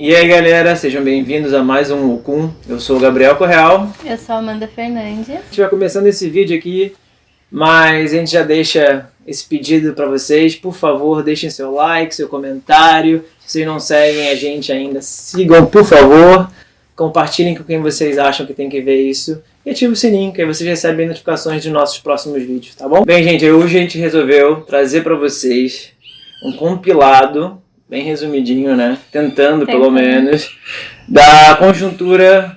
E aí galera, sejam bem-vindos a mais um Okun. Eu sou o Gabriel Correal. Eu sou a Amanda Fernandes. A gente vai começando esse vídeo aqui, mas a gente já deixa esse pedido para vocês. Por favor, deixem seu like, seu comentário. Se vocês não seguem a gente ainda, sigam por favor. Compartilhem com quem vocês acham que tem que ver isso. E ative o sininho, que aí vocês recebem notificações de nossos próximos vídeos, tá bom? Bem, gente, hoje a gente resolveu trazer para vocês um compilado, bem resumidinho, né? Tentando, pelo menos, da conjuntura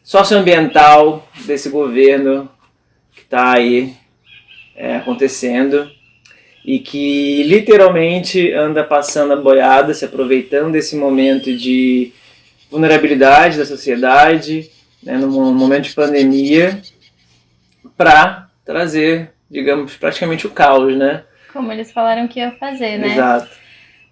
socioambiental desse governo que está aí acontecendo e que literalmente anda passando a boiada, se aproveitando desse momento de vulnerabilidade da sociedade, né, num momento de pandemia, para trazer, digamos, praticamente o caos, né? Como eles falaram que ia fazer, né? Exato.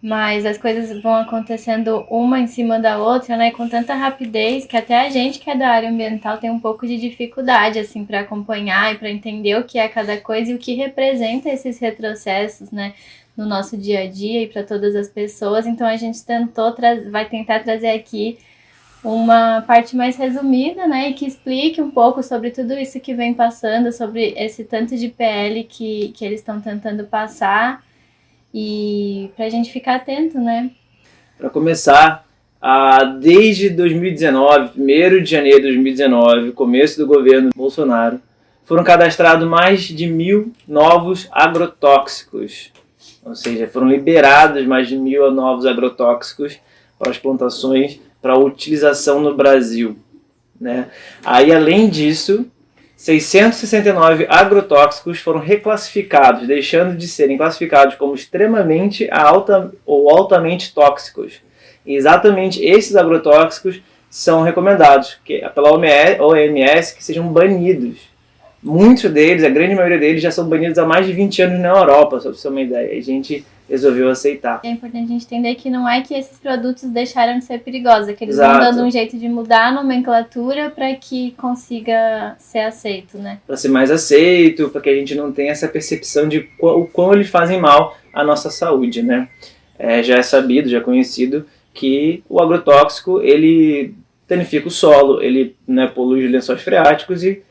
Mas as coisas vão acontecendo uma em cima da outra, né? Com tanta rapidez que até a gente que é da área ambiental tem um pouco de dificuldade, assim, para acompanhar e para entender o que é cada coisa e o que representa esses retrocessos, né? No nosso dia a dia e para todas as pessoas. Então a gente vai tentar trazer aqui uma parte mais resumida, né, e que explique um pouco sobre tudo isso que vem passando, sobre esse tanto de PL que eles estão tentando passar, e para a gente ficar atento, né? Para começar, desde 2019, 1º de janeiro de 2019, começo do governo Bolsonaro, foram cadastrados mais de 1.000 novos agrotóxicos, ou seja, foram liberados mais de 1.000 novos agrotóxicos para as plantações para utilização no Brasil, né? Aí, além disso, 669 agrotóxicos foram reclassificados, deixando de serem classificados como extremamente ou altamente tóxicos. E exatamente esses agrotóxicos são recomendados pela OMS que sejam banidos. Muitos deles, a grande maioria deles, já são banidos há mais de 20 anos na Europa, só para você ter uma ideia. A gente resolveu aceitar. É importante a gente entender que não é que esses produtos deixaram de ser perigosos, é que eles Exato. vão dando um jeito de mudar a nomenclatura para que consiga ser aceito, né? Para ser mais aceito, para que a gente não tenha essa percepção de o quão eles fazem mal à nossa saúde, né? Já é sabido, já é conhecido, que o agrotóxico, ele danifica o solo, ele, né, polui os lençóis freáticos e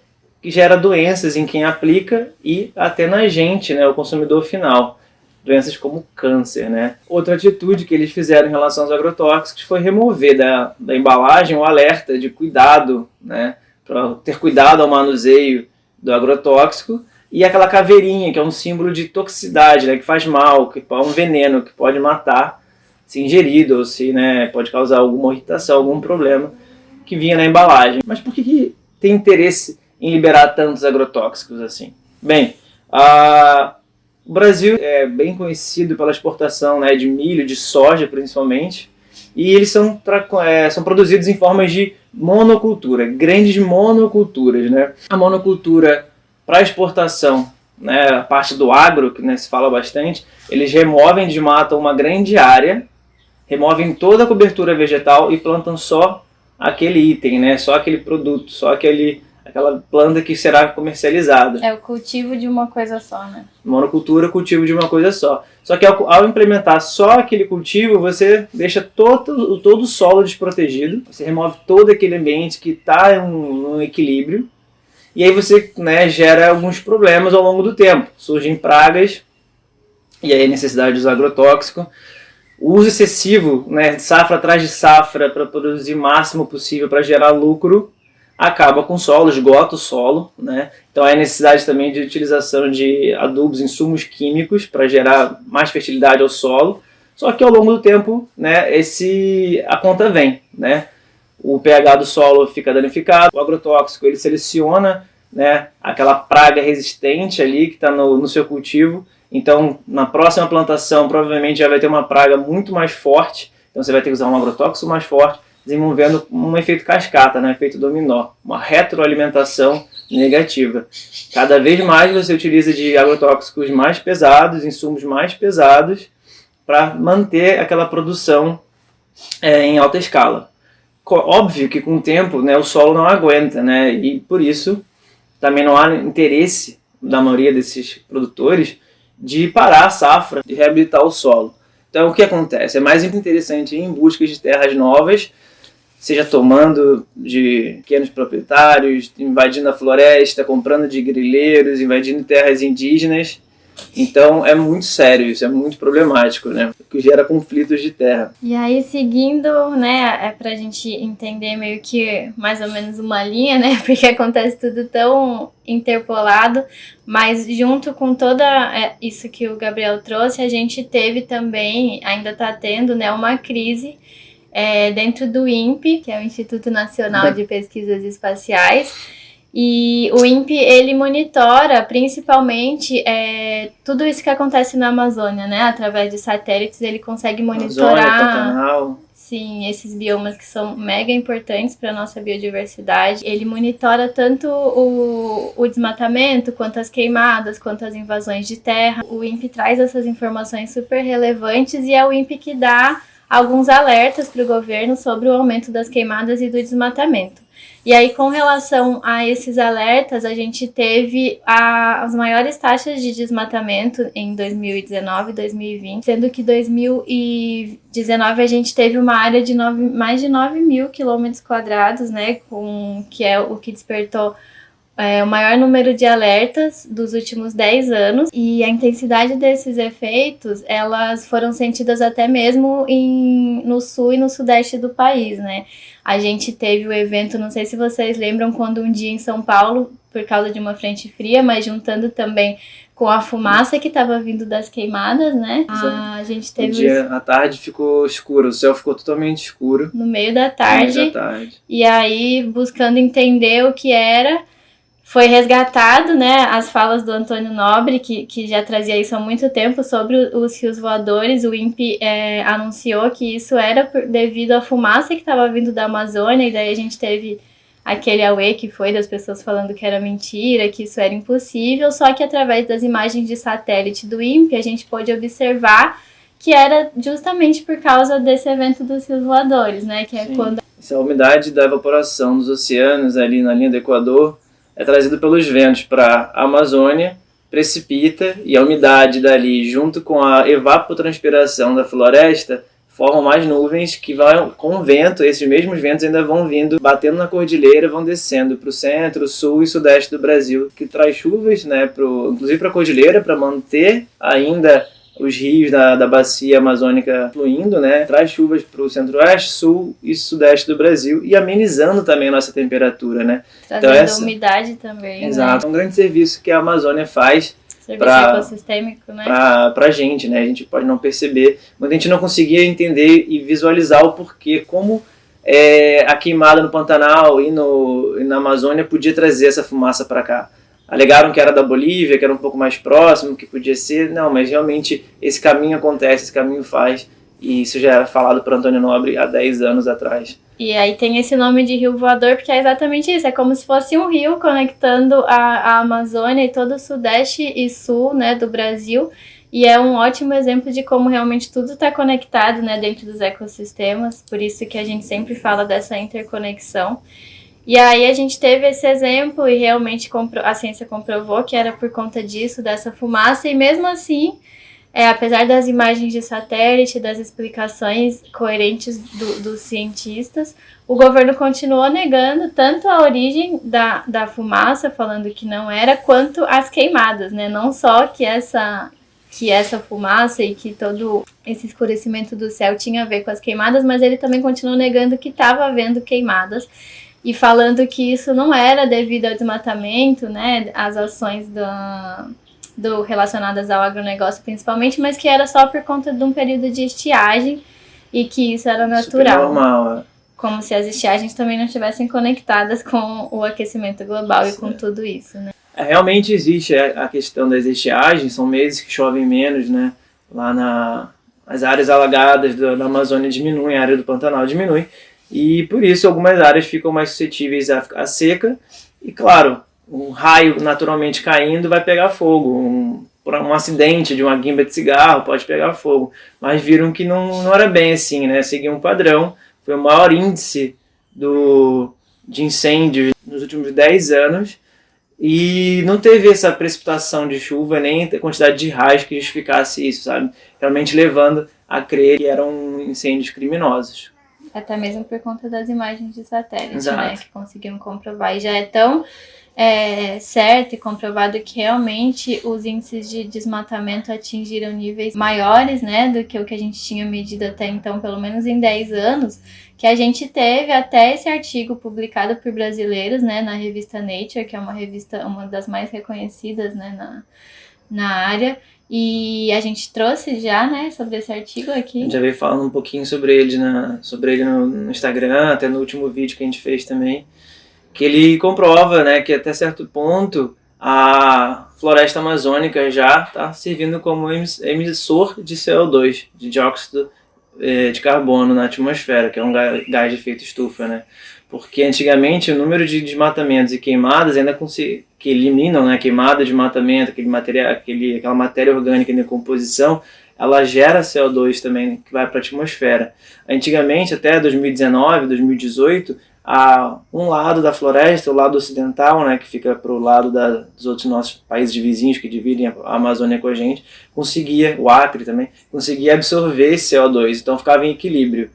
que gera doenças em quem aplica e até na gente, né, o consumidor final. Doenças como câncer, né? Outra atitude que eles fizeram em relação aos agrotóxicos foi remover da embalagem o alerta de cuidado, né? Para ter cuidado ao manuseio do agrotóxico, e aquela caveirinha, que é um símbolo de toxicidade, né? Que faz mal, que é um veneno, que pode matar se ingerido, ou se, né, pode causar alguma irritação, algum problema, que vinha na embalagem. Mas por que tem interesse em liberar tantos agrotóxicos assim? Bem, o Brasil é bem conhecido pela exportação, né, de milho, de soja principalmente, e eles são produzidos em formas de monocultura, grandes monoculturas, né? A monocultura para exportação, né, a parte do agro, que, né, se fala bastante, eles removem, desmatam uma grande área, removem toda a cobertura vegetal e plantam só aquele item, né, só aquele produto, só aquela planta que será comercializada. É o cultivo de uma coisa só, né? Monocultura, cultivo de uma coisa só. Só que ao implementar só aquele cultivo, você deixa todo o solo desprotegido, você remove todo aquele ambiente que está em um equilíbrio, e aí você, né, gera alguns problemas ao longo do tempo. Surgem pragas, e aí a necessidade de usar agrotóxico. O uso excessivo, né, safra atrás de safra, para produzir o máximo possível para gerar lucro, acaba com o solo, esgota o solo, né? Então há necessidade também de utilização de adubos, insumos químicos para gerar mais fertilidade ao solo. Só que ao longo do tempo, né, a conta vem, né? O pH do solo fica danificado, o agrotóxico ele seleciona, né, aquela praga resistente ali que está no seu cultivo. Então na próxima plantação provavelmente já vai ter uma praga muito mais forte, então você vai ter que usar um agrotóxico mais forte, desenvolvendo um efeito cascata, né? Um efeito dominó, uma retroalimentação negativa. Cada vez mais você utiliza de agrotóxicos mais pesados, insumos mais pesados, para manter aquela produção em alta escala. Óbvio que com o tempo, né, o solo não aguenta, né? E por isso também não há interesse da maioria desses produtores de parar a safra, de reabilitar o solo. Então, o que acontece? É mais interessante ir em busca de terras novas, seja tomando de pequenos proprietários, invadindo a floresta, comprando de grileiros, invadindo terras indígenas. Então é muito sério isso, é muito problemático, né? O que gera conflitos de terra. E aí, seguindo, né, é pra gente entender meio que mais ou menos uma linha, né? Porque acontece tudo tão interpolado, mas junto com toda isso que o Gabriel trouxe, a gente teve também, ainda tá tendo, né, uma crise dentro do INPE, que é o Instituto Nacional de Pesquisas Espaciais. E o INPE, ele monitora principalmente tudo isso que acontece na Amazônia, né? Através de satélites, ele consegue monitorar Amazônia, Pantanal. Sim, esses biomas que são mega importantes para a nossa biodiversidade. Ele monitora tanto o desmatamento, quanto as queimadas, quanto as invasões de terra. O INPE traz essas informações super relevantes e é o INPE que dá alguns alertas para o governo sobre o aumento das queimadas e do desmatamento. E aí, com relação a esses alertas, a gente teve as maiores taxas de desmatamento em 2019 e 2020, sendo que 2019 a gente teve uma área de mais de 9 mil quilômetros quadrados, né, que é o que despertou o maior número de alertas dos últimos 10 anos, e a intensidade desses efeitos, elas foram sentidas até mesmo no sul e no sudeste do país, né? A gente teve o evento, não sei se vocês lembram, quando um dia em São Paulo, por causa de uma frente fria, mas juntando também com a fumaça que estava vindo das queimadas, né? A gente teve à tarde ficou escuro, o céu ficou totalmente escuro. No meio da tarde. E aí, buscando entender o que era, foi resgatado, né, as falas do Antônio Nobre, que já trazia isso há muito tempo, sobre os rios voadores. O INPE anunciou que isso era devido à fumaça que estava vindo da Amazônia, e daí a gente teve aquele auê que foi das pessoas falando que era mentira, que isso era impossível, só que através das imagens de satélite do INPE a gente pôde observar que era justamente por causa desse evento dos rios voadores, né, que é quando... Essa umidade da evaporação dos oceanos ali na linha do Equador é trazido pelos ventos para a Amazônia, precipita, e a umidade dali, junto com a evapotranspiração da floresta, formam mais nuvens que vão, com o vento, esses mesmos ventos ainda vão vindo, batendo na cordilheira, vão descendo para o centro, sul e sudeste do Brasil, que traz chuvas, né, inclusive para a cordilheira, para manter ainda os rios da bacia amazônica fluindo, né? Traz chuvas para o centro-oeste, sul e sudeste do Brasil e amenizando também a nossa temperatura, né? Trazendo umidade também. Exato, né? Um grande serviço que a Amazônia faz ecossistêmico, né? Pra gente, né? A gente pode não perceber, mas a gente não conseguia entender e visualizar o porquê, como a queimada no Pantanal e na Amazônia podia trazer essa fumaça para cá. Alegaram que era da Bolívia, que era um pouco mais próximo, que podia ser. Não, mas realmente esse caminho acontece, esse caminho faz. E isso já era falado por Antônio Nobre há 10 anos atrás. E aí tem esse nome de rio voador, porque é exatamente isso. É como se fosse um rio conectando a Amazônia e todo o sudeste e sul, né, do Brasil. E é um ótimo exemplo de como realmente tudo está conectado, né, dentro dos ecossistemas. Por isso que a gente sempre fala dessa interconexão. E aí a gente teve esse exemplo e realmente a ciência comprovou que era por conta disso, dessa fumaça, e mesmo assim, apesar das imagens de satélite, das explicações coerentes dos cientistas, o governo continuou negando tanto a origem da fumaça, falando que não era, quanto as queimadas, né? Não só que essa fumaça e que todo esse escurecimento do céu tinha a ver com as queimadas, mas ele também continuou negando que estava havendo queimadas, e falando que isso não era devido ao desmatamento, né, as ações relacionadas ao agronegócio principalmente, mas que era só por conta de um período de estiagem e que isso era natural. Super normal. Como se as estiagens também não estivessem conectadas com o aquecimento global e com tudo isso, né? Realmente existe a questão das estiagens, são meses que chovem menos, né? Lá as áreas alagadas da Amazônia diminuem, a área do Pantanal diminui. E por isso algumas áreas ficam mais suscetíveis à seca. E claro, um raio naturalmente caindo vai pegar fogo. Um acidente de uma guimba de cigarro pode pegar fogo. Mas viram que não era bem assim, né? Seguia um padrão. Foi o maior índice de incêndios nos últimos 10 anos. E não teve essa precipitação de chuva, nem a quantidade de raios que justificasse isso, sabe? Realmente levando a crer que eram incêndios criminosos. Até mesmo por conta das imagens de satélite, Exato. né, que conseguiam comprovar. E já é tão certo e comprovado que realmente os índices de desmatamento atingiram níveis maiores, né, do que o que a gente tinha medido até então, pelo menos em 10 anos, que a gente teve até esse artigo publicado por brasileiros, né, na revista Nature, que é uma revista, uma das mais reconhecidas, né, na área, e a gente trouxe já, né, sobre esse artigo aqui. A gente já veio falando um pouquinho sobre ele no Instagram, até no último vídeo que a gente fez também, que ele comprova, né, que até certo ponto a floresta amazônica já está servindo como emissor de CO2, de dióxido de carbono na atmosfera, que é um gás de efeito estufa, né? Porque antigamente o número de desmatamentos e queimadas ainda que eliminam, né, queimada, desmatamento, aquela matéria orgânica em decomposição, ela gera CO2 também, que vai para a atmosfera. Antigamente, até 2019, 2018, um lado da floresta, o lado ocidental, né, que fica para o lado dos outros nossos países vizinhos que dividem a Amazônia com a gente, o Acre também, conseguia absorver esse CO2, então ficava em equilíbrio.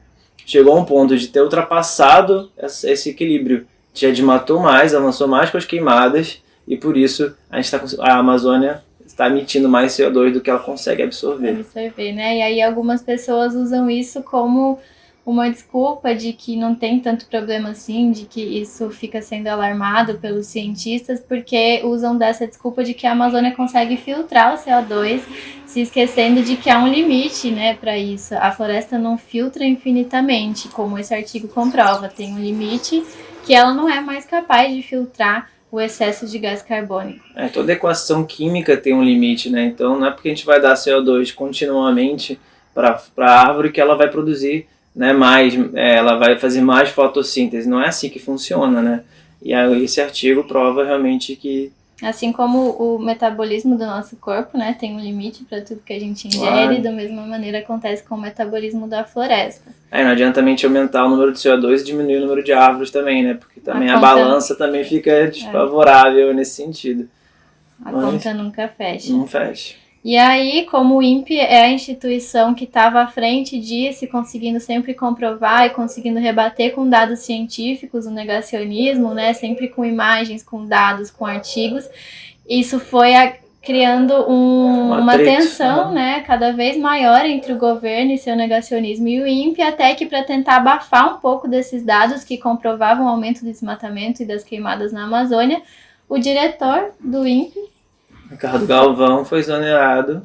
Chegou a um ponto de ter ultrapassado esse equilíbrio, já desmatou mais, avançou mais com as queimadas, e por isso a Amazônia está emitindo mais CO2 do que ela consegue absorver. Né? E aí algumas pessoas usam isso como uma desculpa de que não tem tanto problema assim, de que isso fica sendo alarmado pelos cientistas, porque usam dessa desculpa de que a Amazônia consegue filtrar o CO2, se esquecendo de que há um limite, né, para isso. A floresta não filtra infinitamente, como esse artigo comprova, tem um limite que ela não é mais capaz de filtrar o excesso de gás carbônico. Toda equação química tem um limite, né? Então não é porque a gente vai dar CO2 continuamente para a árvore que ela vai produzir, né, ela vai fazer mais fotossíntese. Não é assim que funciona, né? E aí esse artigo prova realmente que... Assim como o metabolismo do nosso corpo, né, tem um limite para tudo que a gente ingere, da mesma maneira acontece com o metabolismo da floresta. Não adianta a gente aumentar o número de CO2 e diminuir o número de árvores também, né? Porque também a balança também fica desfavorável nesse sentido. Conta nunca fecha. Não fecha. E aí, como o INPE é a instituição que estava à frente disso, conseguindo sempre comprovar e conseguindo rebater com dados científicos o negacionismo, né, sempre com imagens, com dados, com artigos, isso foi criando uma tensão, né, cada vez maior entre o governo e seu negacionismo e o INPE, até que para tentar abafar um pouco desses dados que comprovavam o aumento do desmatamento e das queimadas na Amazônia, o diretor do INPE, Ricardo Galvão, foi exonerado,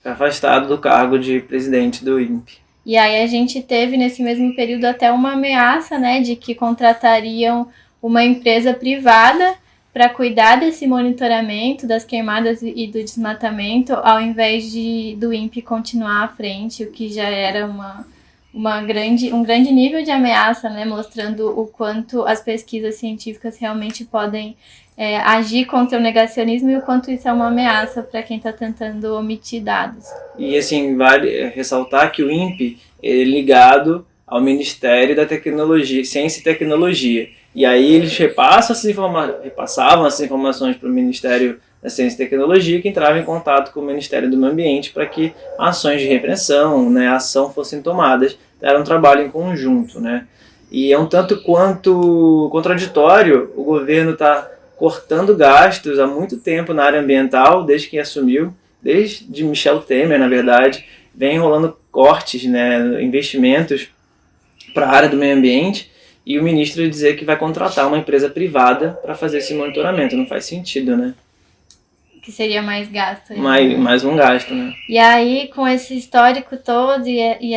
afastado do cargo de presidente do INPE. E aí a gente teve nesse mesmo período até uma ameaça, né, de que contratariam uma empresa privada para cuidar desse monitoramento das queimadas e do desmatamento, ao invés do INPE continuar à frente, o que já era um grande nível de ameaça, né, mostrando o quanto as pesquisas científicas realmente podem agir contra o negacionismo e o quanto isso é uma ameaça para quem está tentando omitir dados. E assim, vale ressaltar que o INPE é ligado ao Ministério da Tecnologia, Ciência e Tecnologia. E aí eles repassavam essas informações para o Ministério da Ciência e Tecnologia, que entrava em contato com o Ministério do Meio Ambiente para que ações de repressão, né, ação fossem tomadas. Era um trabalho em conjunto, né? E é um tanto quanto contraditório. O governo está cortando gastos há muito tempo na área ambiental, desde que assumiu, desde Michel Temer, na verdade, vem rolando cortes, né, investimentos para a área do meio ambiente, e o ministro dizer que vai contratar uma empresa privada para fazer esse monitoramento. Não faz sentido, né? Que seria mais gasto. Mais um gasto, né? E aí, com esse histórico todo e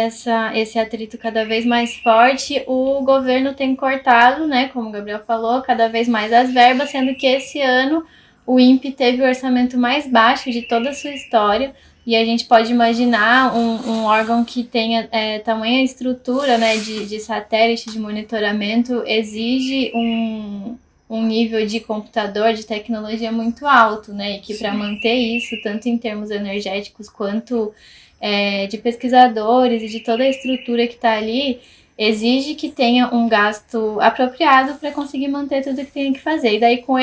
esse atrito cada vez mais forte, o governo tem cortado, né, como o Gabriel falou, cada vez mais as verbas, sendo que esse ano o INPE teve o orçamento mais baixo de toda a sua história. E a gente pode imaginar um órgão que tenha tamanha estrutura, né, de satélite, de monitoramento, exige um nível de computador, de tecnologia muito alto, né? E que para manter isso, tanto em termos energéticos quanto de pesquisadores e de toda a estrutura que está ali, exige que tenha um gasto apropriado para conseguir manter tudo que tem que fazer. E daí, com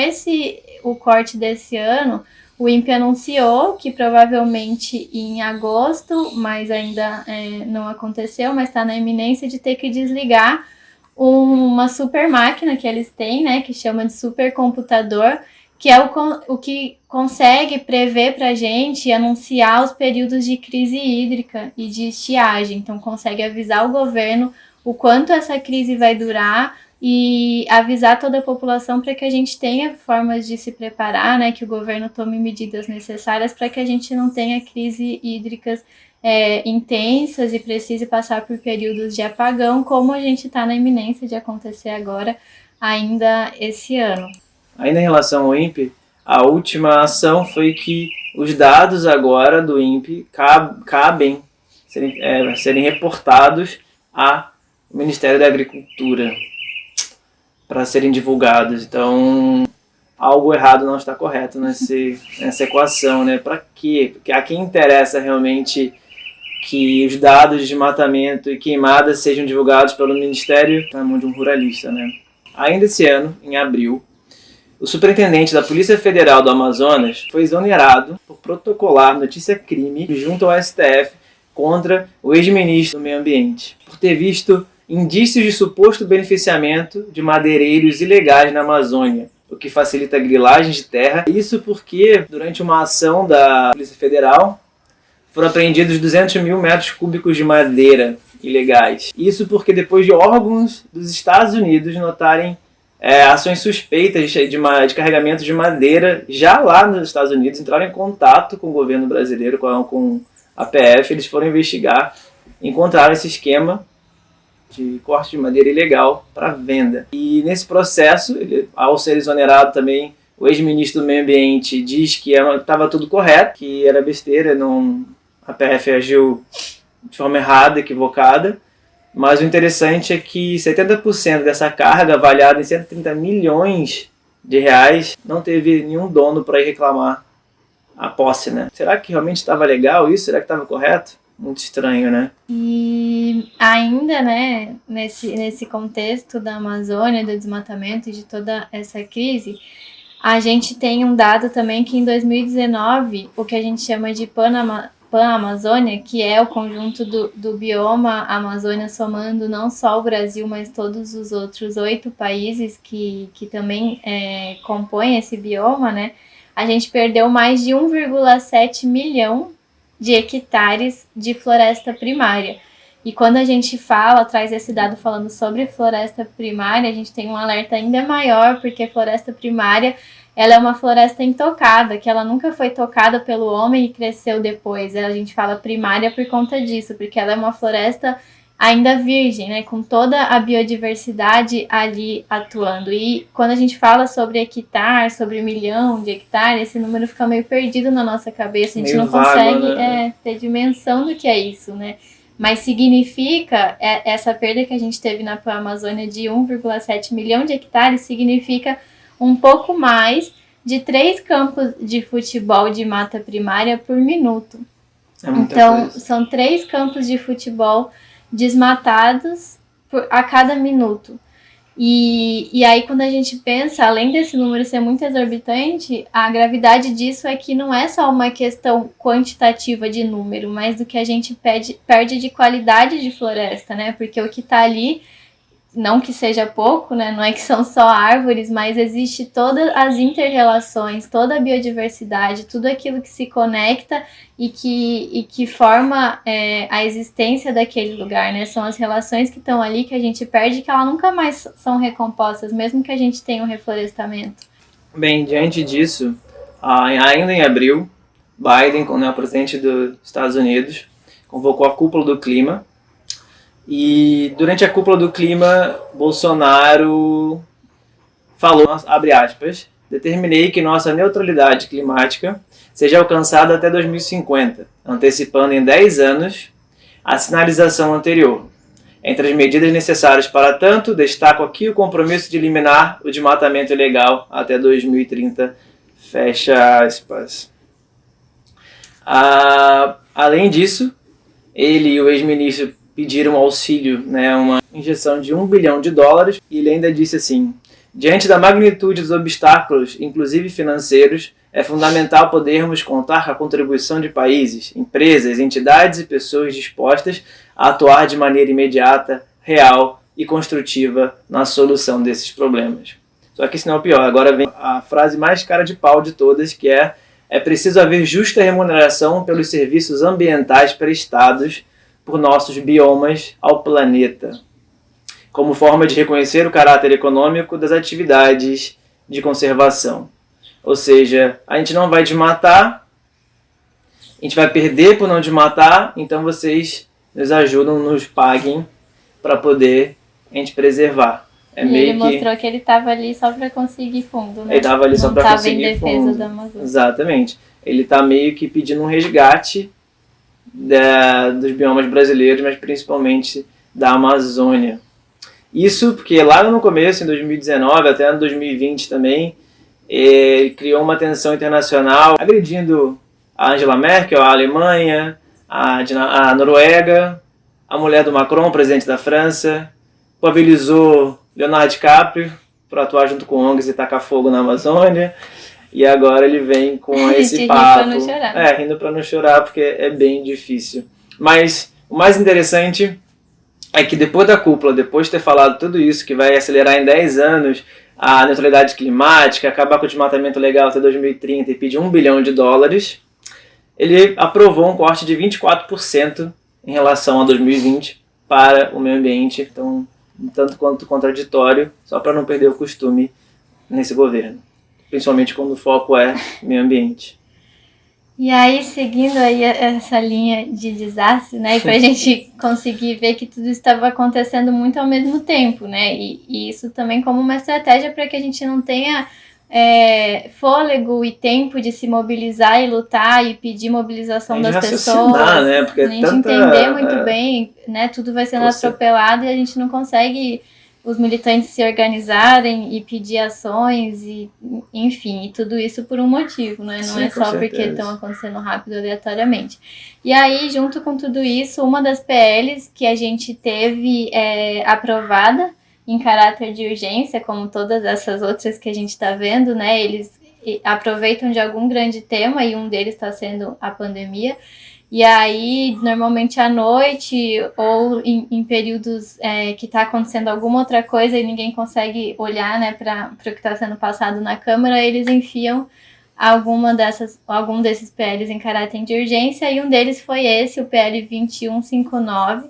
o corte desse ano, O INPE anunciou que provavelmente em agosto, mas ainda não aconteceu, mas está na iminência de ter que desligar uma super máquina que eles têm, né, que chama de supercomputador, que é o que consegue prever para a gente e anunciar os períodos de crise hídrica e de estiagem. Então, consegue avisar o governo o quanto essa crise vai durar e avisar toda a população para que a gente tenha formas de se preparar, né, que o governo tome medidas necessárias para que a gente não tenha crises hídricas intensas e precise passar por períodos de apagão, como a gente está na iminência de acontecer agora, ainda esse ano. Ainda em relação ao INPE, a última ação foi que os dados agora do INPE cabem serem reportados ao Ministério da Agricultura para serem divulgados. Então, algo errado não está correto nessa equação, né? Para quê? Porque a quem interessa realmente que os dados de desmatamento e queimadas sejam divulgados pelo Ministério na mão de um ruralista, né? Ainda esse ano, em abril, o superintendente da Polícia Federal do Amazonas foi exonerado por protocolar notícia-crime junto ao STF contra o ex-ministro do Meio Ambiente, por ter visto indícios de suposto beneficiamento de madeireiros ilegais na Amazônia, o que facilita a grilagem de terra. Isso porque, durante uma ação da Polícia Federal, foram apreendidos 200 mil metros cúbicos de madeira ilegais. Isso porque depois de órgãos dos Estados Unidos notarem ações suspeitas de carregamento de madeira já lá nos Estados Unidos, entraram em contato com o governo brasileiro, com a PF, eles foram investigar, encontraram esse esquema de corte de madeira ilegal para venda. E nesse processo, ao ser exonerado também, o ex-ministro do Meio Ambiente diz que estava tudo correto, que era besteira, a PF agiu de forma errada, equivocada. Mas o interessante é que 70% dessa carga, avaliada em 130 milhões de reais, não teve nenhum dono para ir reclamar a posse, né? Será que realmente estava legal isso? Será que estava correto? Muito estranho, né? E ainda, né, nesse contexto da Amazônia, do desmatamento e de toda essa crise, a gente tem um dado também que em 2019, o que a gente chama de Pan-Amazônia, que é o conjunto do bioma Amazônia, somando não só o Brasil, mas todos os outros 8 países que também compõem esse bioma, né? A gente perdeu mais de 1,7 milhão de hectares de floresta primária. E quando a gente traz esse dado falando sobre floresta primária, a gente tem um alerta ainda maior, porque floresta primária, ela é uma floresta intocada, que ela nunca foi tocada pelo homem e cresceu depois. A gente fala primária por conta disso, porque ela é uma floresta ainda virgem, né, com toda a biodiversidade ali atuando. E quando a gente fala sobre hectare, sobre 1 milhão de hectares, esse número fica meio perdido na nossa cabeça, a gente não consegue ter dimensão do que é isso, né? Mas significa, essa perda que a gente teve na Amazônia de 1,7 milhão de hectares, significa um pouco mais de 3 campos de futebol de mata primária por minuto. Então, são 3 campos de futebol desmatados a cada minuto. E aí, quando a gente pensa, além desse número ser muito exorbitante, a gravidade disso é que não é só uma questão quantitativa de número, mas do que a gente perde de qualidade de floresta, né? Porque o que está ali, não que seja pouco, né? Não é que são só árvores, mas existe todas as inter-relações, toda a biodiversidade, tudo aquilo que se conecta e que forma a existência daquele lugar, né? São as relações que estão ali que a gente perde, que elas nunca mais são recompostas, mesmo que a gente tenha um reflorestamento. Bem, diante disso, ainda em abril, Biden, o presidente dos Estados Unidos, convocou a cúpula do clima. E durante a cúpula do clima, Bolsonaro falou, abre aspas, determinei que nossa neutralidade climática seja alcançada até 2050, antecipando em 10 anos a sinalização anterior. Entre as medidas necessárias para tanto, destaco aqui o compromisso de eliminar o desmatamento ilegal até 2030, fecha aspas. Além disso, ele e o ex-ministro pediram auxílio, né, uma injeção de $1 bilhão, e ele ainda disse assim: diante da magnitude dos obstáculos, inclusive financeiros, é fundamental podermos contar com a contribuição de países, empresas, entidades e pessoas dispostas a atuar de maneira imediata, real e construtiva na solução desses problemas. Só que isso não é o pior. Agora vem a frase mais cara de pau de todas, que é preciso haver justa remuneração pelos serviços ambientais prestados por nossos biomas ao planeta, como forma de reconhecer o caráter econômico das atividades de conservação. Ou seja, a gente não vai desmatar, a gente vai perder por não desmatar, então vocês nos ajudam, nos paguem para poder a gente preservar. Ele mostrou que ele estava ali só para conseguir fundo, né? Ele estava ali só para conseguir fundo. Não estava em defesa da Amazônia. Exatamente. Ele está meio que pedindo um resgate dos biomas brasileiros, mas principalmente da Amazônia. Isso porque lá no começo, em 2019, até em 2020 também, ele criou uma tensão internacional, agredindo a Angela Merkel, a Alemanha, a Noruega, a mulher do Macron, presidente da França, culpabilizou Leonardo DiCaprio por atuar junto com ONGs e tacar fogo na Amazônia, e agora ele vem com esse papo. Rindo pra não chorar. Rindo pra não chorar, porque é bem difícil. Mas o mais interessante é que depois da cúpula, depois de ter falado tudo isso, que vai acelerar em 10 anos a neutralidade climática, acabar com o desmatamento legal até 2030 e pedir $1 bilhão, ele aprovou um corte de 24% em relação a 2020 para o meio ambiente, então tanto quanto contraditório, só para não perder o costume nesse governo, principalmente quando o foco é meio ambiente. E aí, seguindo aí essa linha de desastre, né, para a gente conseguir ver que tudo estava acontecendo muito ao mesmo tempo, né, e isso também como uma estratégia para que a gente não tenha fôlego e tempo de se mobilizar e lutar e pedir mobilização das pessoas, né, porque a gente entender muito bem, né, tudo vai sendo atropelado e a gente não consegue os militantes se organizarem e pedir ações e, enfim, e tudo isso por um motivo, né? Não é só porque estão acontecendo rápido aleatoriamente. E aí, junto com tudo isso, uma das PLs que a gente teve aprovada em caráter de urgência, como todas essas outras que a gente está vendo, né? Eles aproveitam de algum grande tema e um deles está sendo a pandemia. E aí, normalmente à noite ou em períodos que está acontecendo alguma outra coisa e ninguém consegue olhar, né, para o que está sendo passado na Câmara, eles enfiam algum desses PLs em caráter de urgência, e um deles foi esse, o PL 2159,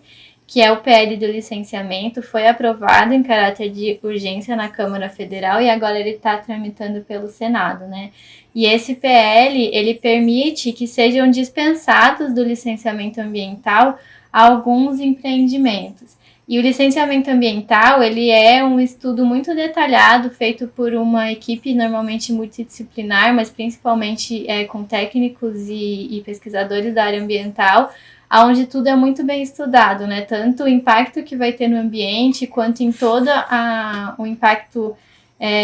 que é o PL do licenciamento, foi aprovado em caráter de urgência na Câmara Federal e agora ele está tramitando pelo Senado, né? E esse PL, ele permite que sejam dispensados do licenciamento ambiental alguns empreendimentos. E o licenciamento ambiental, ele é um estudo muito detalhado, feito por uma equipe normalmente multidisciplinar, mas principalmente com técnicos e pesquisadores da área ambiental, onde tudo é muito bem estudado, né? Tanto o impacto que vai ter no ambiente, quanto em todo o impacto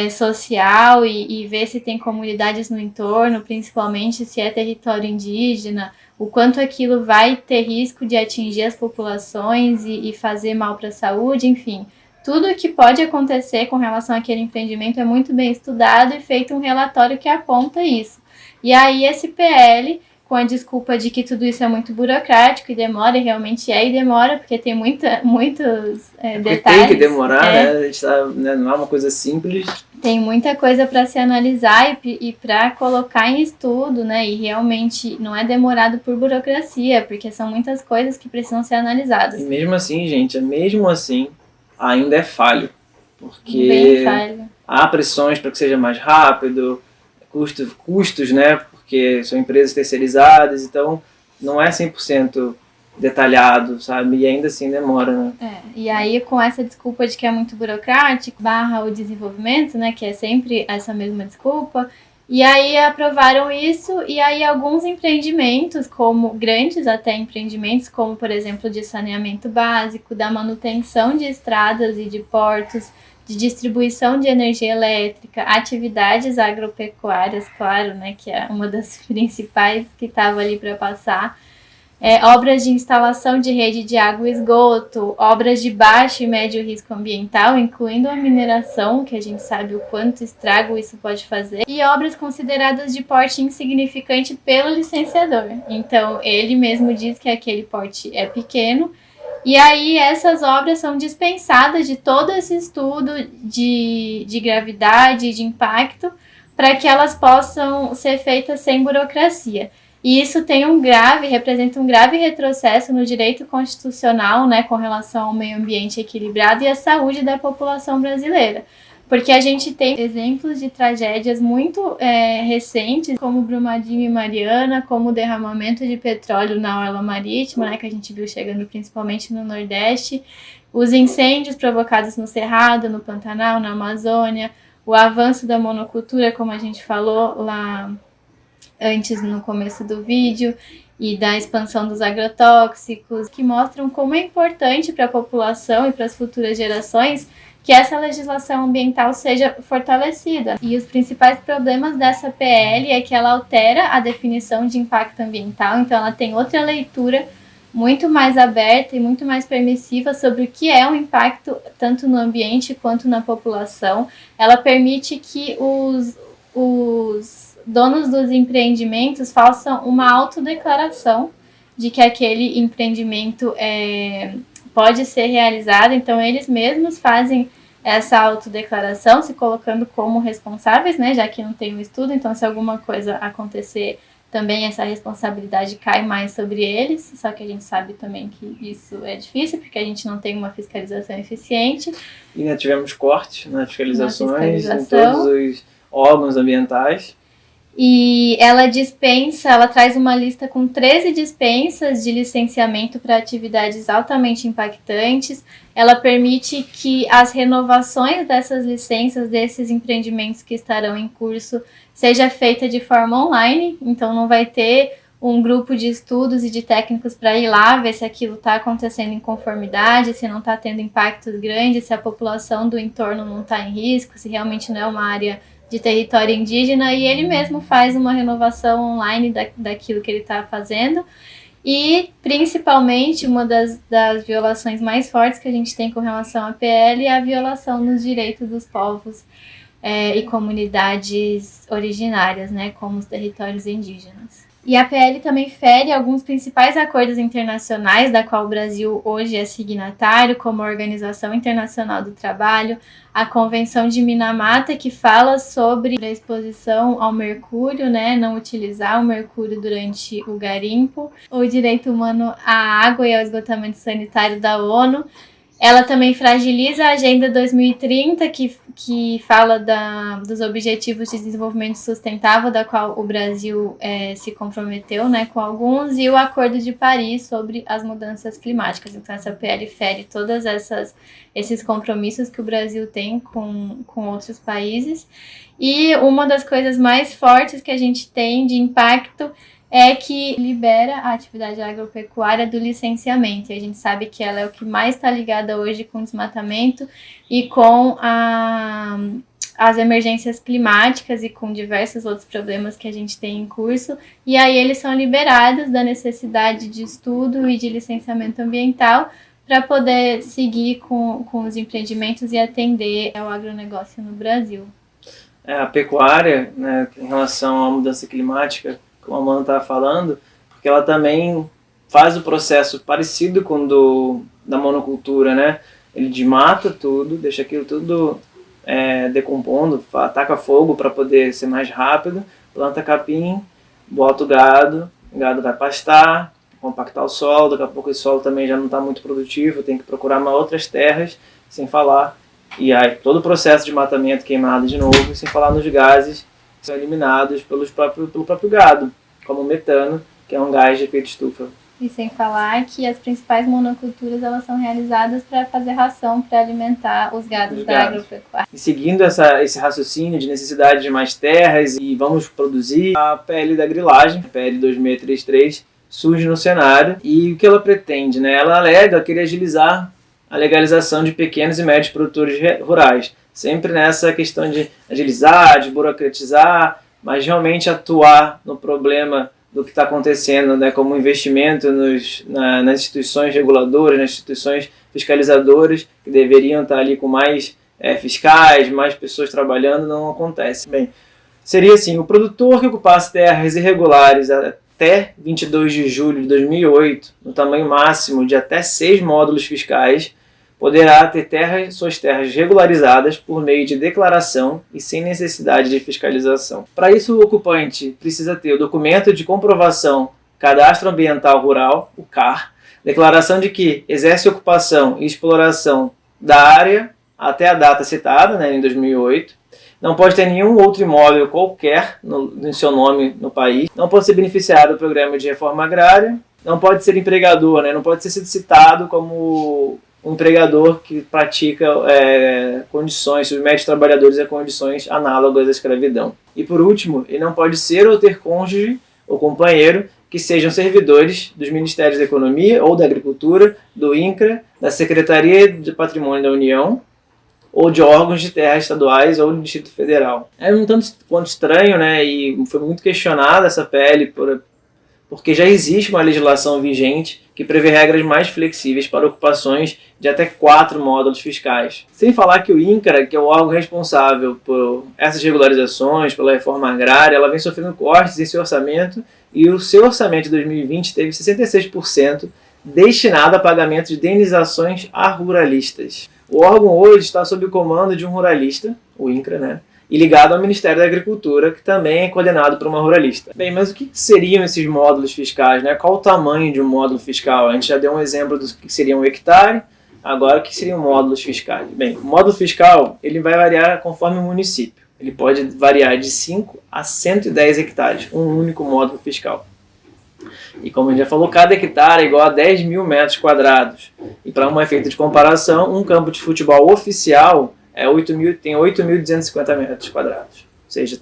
social e ver se tem comunidades no entorno, principalmente se é território indígena, o quanto aquilo vai ter risco de atingir as populações e fazer mal para a saúde, enfim. Tudo o que pode acontecer com relação àquele empreendimento é muito bem estudado e feito um relatório que aponta isso. E aí esse PL, com a desculpa de que tudo isso é muito burocrático e demora, e realmente e demora, porque tem muitos detalhes. Tem que demorar, né? A gente tá, né? Não é uma coisa simples. Tem muita coisa para se analisar e para colocar em estudo, né? E realmente não é demorado por burocracia, porque são muitas coisas que precisam ser analizadas. E mesmo assim, gente, ainda é falho. Porque bem falho. Há pressões para que seja mais rápido, custos, né? Porque são empresas terceirizadas, então não é 100% detalhado, sabe? E ainda assim demora, né? E aí com essa desculpa de que é muito burocrático, barra o desenvolvimento, né? Que é sempre essa mesma desculpa. E aí aprovaram isso, e aí alguns empreendimentos, como grandes até empreendimentos, como por exemplo de saneamento básico, da manutenção de estradas e de portos, de distribuição de energia elétrica, atividades agropecuárias, claro, né, que é uma das principais que estava ali para passar, obras de instalação de rede de água e esgoto, obras de baixo e médio risco ambiental, incluindo a mineração, que a gente sabe o quanto estrago isso pode fazer, e obras consideradas de porte insignificante pelo licenciador. Então, ele mesmo diz que aquele porte é pequeno, e aí essas obras são dispensadas de todo esse estudo de gravidade, de impacto, para que elas possam ser feitas sem burocracia. E isso representa um grave retrocesso no direito constitucional, né, com relação ao meio ambiente equilibrado e à saúde da população brasileira. Porque a gente tem exemplos de tragédias muito recentes, como Brumadinho e Mariana, como o derramamento de petróleo na orla marítima, né, que a gente viu chegando principalmente no Nordeste, os incêndios provocados no Cerrado, no Pantanal, na Amazônia, o avanço da monocultura, como a gente falou lá antes no começo do vídeo, e da expansão dos agrotóxicos, que mostram como é importante para a população e para as futuras gerações que essa legislação ambiental seja fortalecida. E os principais problemas dessa PL é que ela altera a definição de impacto ambiental, então ela tem outra leitura muito mais aberta e muito mais permissiva sobre o que é um impacto tanto no ambiente quanto na população. Ela permite que os donos dos empreendimentos façam uma autodeclaração de que aquele empreendimento pode ser realizado, então eles mesmos fazem essa autodeclaração, se colocando como responsáveis, né, já que não tem um estudo, então se alguma coisa acontecer, também essa responsabilidade cai mais sobre eles, só que a gente sabe também que isso é difícil, porque a gente não tem uma fiscalização eficiente. E ainda tivemos cortes nas fiscalizações em todos os órgãos ambientais. E ela traz uma lista com 13 dispensas de licenciamento para atividades altamente impactantes. Ela permite que as renovações dessas licenças, desses empreendimentos que estarão em curso, seja feita de forma online. Então não vai ter um grupo de estudos e de técnicos para ir lá ver se aquilo está acontecendo em conformidade, se não está tendo impactos grandes, se a população do entorno não está em risco, se realmente não é uma área de território indígena, e ele mesmo faz uma renovação online daquilo que ele está fazendo. E, principalmente, uma das violações mais fortes que a gente tem com relação à PL é a violação nos direitos dos povos e comunidades originárias, né, como os territórios indígenas. E a PL também fere alguns principais acordos internacionais, da qual o Brasil hoje é signatário, como a Organização Internacional do Trabalho, a Convenção de Minamata, que fala sobre a exposição ao mercúrio, né, não utilizar o mercúrio durante o garimpo, o direito humano à água e ao esgotamento sanitário da ONU. Ela também fragiliza a Agenda 2030, que fala dos Objetivos de Desenvolvimento Sustentável, da qual o Brasil se comprometeu, né, com alguns, e o Acordo de Paris sobre as mudanças climáticas. Então, essa PL fere todos esses compromissos que o Brasil tem com outros países. E uma das coisas mais fortes que a gente tem de impacto é que libera a atividade agropecuária do licenciamento. E a gente sabe que ela é o que mais está ligada hoje com o desmatamento e com as emergências climáticas e com diversos outros problemas que a gente tem em curso. E aí eles são liberados da necessidade de estudo e de licenciamento ambiental para poder seguir com os empreendimentos e atender ao agronegócio no Brasil. A pecuária, né, em relação à mudança climática, como a Amanda estava falando, porque ela também faz o processo parecido com o da monocultura, né? Ele desmata tudo, deixa aquilo tudo decompondo, ataca fogo para poder ser mais rápido, planta capim, bota o gado vai pastar, compactar o solo, daqui a pouco o solo também já não está muito produtivo, tem que procurar outras terras, sem falar, e aí todo o processo de matamento, queimado de novo, sem falar nos gases que são eliminados pelo próprio gado, como o metano, que é um gás de efeito estufa. E sem falar que as principais monoculturas elas são realizadas para fazer ração para alimentar os gados da agropecuária. E seguindo esse raciocínio de necessidade de mais terras e vamos produzir, a PL da grilagem, a PL 2633, surge no cenário. E o que ela pretende? Né? Ela alega querer agilizar a legalização de pequenos e médios produtores rurais. Sempre nessa questão de agilizar, de burocratizar, mas realmente atuar no problema do que está acontecendo, né, como investimento nas instituições reguladoras, nas instituições fiscalizadoras, que deveriam estar ali com mais fiscais, mais pessoas trabalhando, não acontece. Bem, seria assim, o produtor que ocupasse terras irregulares até 22 de julho de 2008, no tamanho máximo de até 6 módulos fiscais, poderá ter suas terras regularizadas por meio de declaração e sem necessidade de fiscalização. Para isso, o ocupante precisa ter o documento de comprovação Cadastro Ambiental Rural, o CAR, declaração de que exerce ocupação e exploração da área até a data citada, né, em 2008, não pode ter nenhum outro imóvel qualquer no seu nome no país, não pode ser beneficiário do programa de reforma agrária, não pode ser empregador, né, não pode ser citado como um empregador que pratica condições, submete os trabalhadores a condições análogas à escravidão. E por último, ele não pode ser ou ter cônjuge ou companheiro que sejam servidores dos Ministérios da Economia ou da Agricultura, do INCRA, da Secretaria de Patrimônio da União, ou de órgãos de terras estaduais ou do Distrito Federal. É um tanto quanto estranho, né, e foi muito questionada essa PL porque já existe uma legislação vigente que prevê regras mais flexíveis para ocupações de até 4 módulos fiscais. Sem falar que o INCRA, que é o órgão responsável por essas regularizações, pela reforma agrária, ela vem sofrendo cortes em seu orçamento e o seu orçamento de 2020 teve 66% destinado a pagamento de indenizações a ruralistas. O órgão hoje está sob o comando de um ruralista, o INCRA, né? E ligado ao Ministério da Agricultura, que também é coordenado por uma ruralista. Bem, mas o que seriam esses módulos fiscais, né? Qual o tamanho de um módulo fiscal? A gente já deu um exemplo do que seria um hectare, agora o que seriam módulos fiscais? Bem, o módulo fiscal ele vai variar conforme o município. Ele pode variar de 5 a 110 hectares, um único módulo fiscal. E como a gente já falou, cada hectare é igual a 10 mil metros quadrados. E para um efeito de comparação, um campo de futebol oficial tem 8.250 metros quadrados. Ou seja,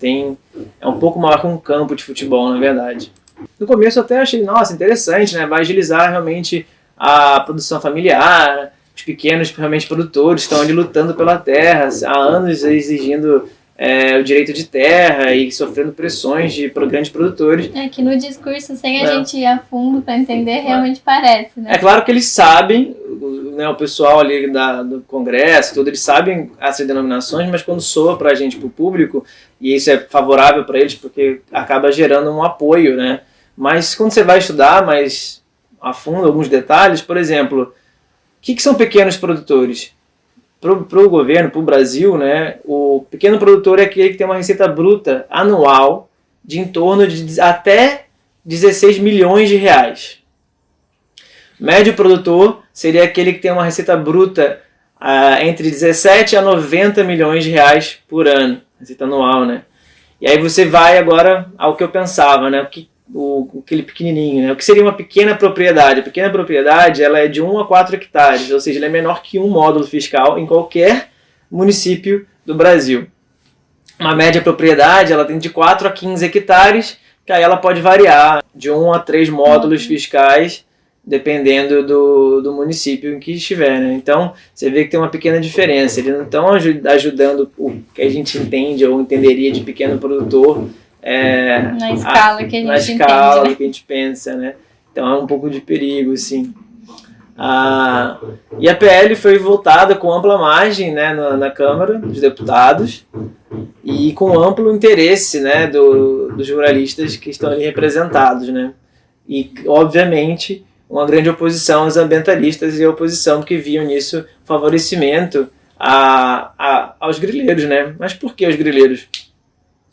é um pouco maior que um campo de futebol, na verdade. No começo eu até achei, nossa, interessante, né? Vai agilizar realmente a produção familiar, os pequenos realmente produtores estão ali lutando pela terra, há anos exigindo o direito de terra e sofrendo pressões de grandes produtores. É que no discurso, sem a gente ir a fundo para entender, realmente parece, né? É claro que eles sabem, né, o pessoal ali do Congresso, tudo, eles sabem essas denominações, mas quando soa para a gente, para o público, e isso é favorável para eles porque acaba gerando um apoio, né? Mas quando você vai estudar mais a fundo alguns detalhes, por exemplo, o que são pequenos produtores? Para o governo, para o Brasil, né, o pequeno produtor é aquele que tem uma receita bruta anual de em torno de até 16 milhões de reais. Médio produtor seria aquele que tem uma receita bruta entre 17 a 90 milhões de reais por ano, receita anual, né? E aí você vai agora ao que eu pensava, né? Aquele pequenininho, né? O que seria uma pequena propriedade? A pequena propriedade ela é de 1 a 4 hectares, ou seja, ela é menor que um módulo fiscal em qualquer município do Brasil. Uma média propriedade ela tem de 4 a 15 hectares, que aí ela pode variar de 1 a 3 módulos fiscais, dependendo do município em que estiver, né? Então, você vê que tem uma pequena diferença. Eles não estão ajudando o que a gente entende ou entenderia de pequeno produtor na escala que a gente na escala entende, né? Que a gente pensa, né? Então é um pouco de perigo, sim. E a PL foi votada com ampla margem, né, na Câmara dos Deputados e com amplo interesse, né, dos jornalistas que estão ali representados, né? E, obviamente, uma grande oposição aos ambientalistas e a oposição que viam nisso favorecimento aos grileiros, né? Mas por que os grileiros?